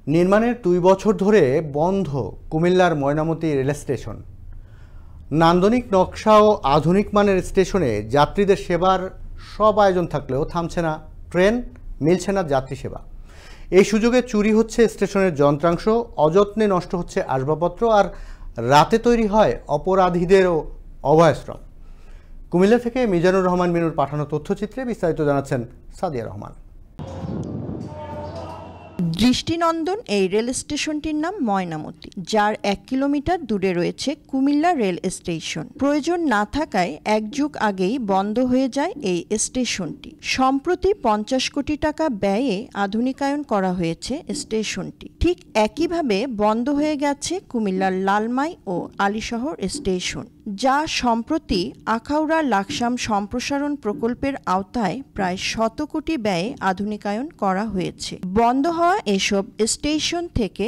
নির্মাণের 2 বছর ধরে বন্ধ কুমিল্লার ময়নামতি রেল স্টেশন। নান্দনিক নকশা ও আধুনিক মানের স্টেশনে যাত্রীদের সেবার সব আয়োজন থাকলেও থামছে না ট্রেন, মিলছে না যাত্রী সেবা। এই সুযোগে চুরি হচ্ছে স্টেশনের যন্ত্রাংশ, অযত্নে নষ্ট হচ্ছে আসবাবপত্র, আর রাতে তৈরি হয় অপরাধীদেরও অভয়াশ্রম। কুমিল্লা থেকে মিজানুর রহমান মিনুর পাঠানো তথ্যচিত্রে বিস্তারিত জানাচ্ছেন সাদিয়া রহমান। দৃষ্টিনন্দন এই রেল স্টেশনটির নাম ময়নামতি, যার 1 কিলোমিটার দূরে রয়েছে কুমিল্লা রেল স্টেশন। প্রয়োজন না থাকায় 1 যুগ আগেই বন্ধ হয়ে যায় এই স্টেশনটি। সম্প্রতি 50 কোটি টাকা ব্যয়ে আধুনিকায়ন করা হয়েছে স্টেশনটি। ঠিক একইভাবে বন্ধ হয়ে গেছে কুমিল্লার লালমাই ও আলীশহর স্টেশন, যা সম্প্রতি আখাউড়া লাকসাম সম্প্রসারণ প্রকল্পের আওতায় প্রায় 100 কোটি ব্যয়ে আধুনিকায়ন করা হয়েছে। বন্ধ হওয়া এসব স্টেশন থেকে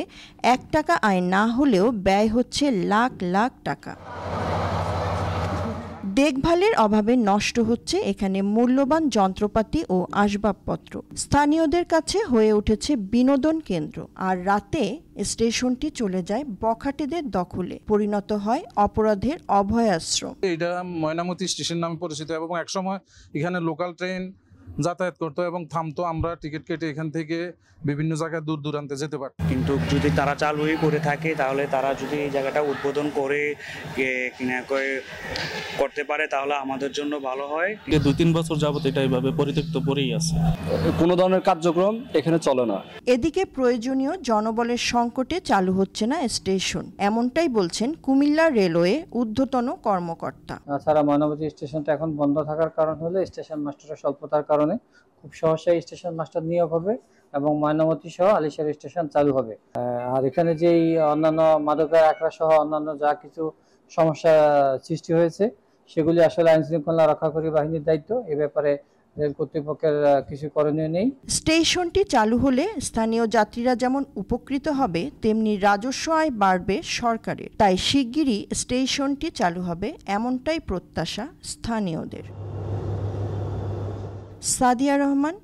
1 টাকা আয় না হলেও ব্যয় হচ্ছে লাখ লাখ টাকা। দেখভালের অভাবে নষ্ট হচ্ছে এখানে মূল্যবান যন্ত্রপাতি ও আসবাবপত্র। স্থানীয়দের কাছে হয়ে উঠেছে বিনোদন কেন্দ্র, আর রাতে স্টেশনটি চলে যায় বখাটেদের দখলে, পরিণত হয় অপরাধের অভয়াশ্রম। এটা ময়নামতি স্টেশন নামে পরিচিত এবং একসময় এখানে লোকাল ট্রেন যাতায়াত করতো এবং থামতো। আমরা টিকিট কেটে এখান থেকে বিভিন্ন জায়গায় দূর দূরান্তে যেতে পারতাম। কিন্তু যদি তারা চালুই করে থাকে, তাহলে তারা যদি এই জায়গাটা উদ্বোধন করে করতে পারে তাহলে আমাদের জন্য ভালো হয়। 2-3 বছর যাবত এটা এইভাবে পরিত্যক্ত পড়েই আছে, কোনো ধরনের কার্যক্রম এখানে চলে না। এদিকে প্রয়োজনীয় জনবলের সংকটে চালু হচ্ছে না স্টেশন, এমনটাই বলছেন কুমিল্লা রেলওয়ে ঊর্ধ্বতন কর্মকর্তা। তাছাড়া ময়নামতি স্টেশনটা এখন বন্ধ থাকার কারণ হলো স্টেশন মাস্টারের স্বল্পতার কারণে খুব সহসাই স্টেশন মাস্টার নিয়োগ হবে এবং ময়নামতি সহ আলীশহর স্টেশন চালু হবে। আর এখানে যেই অন্যান্য মাদকের আখড়া সহ অন্যান্য যা কিছু সমস্যা সৃষ্টি হয়েছে সেগুলি আসলে আইন শৃঙ্খলা রক্ষাকারী বাহিনীর দায়িত্ব। এ ব্যাপারে রেল কর্তৃপক্ষের কিছু করণীয় নেই। স্টেশনটি চালু হলে স্থানীয় যাত্রীরা যেমন উপকৃত হবে, তেমনি রাজস্ব আয় বাড়বে সরকারের। তাই শিগগিরই স্টেশনটি চালু হবে এমনটাই প্রত্যাশা স্থানীয়দের। সাদিয়া রহমান,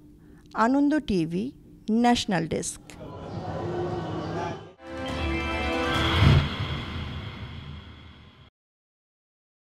আনন্দ টিভি, ন্যাশনাল ডেস্ক।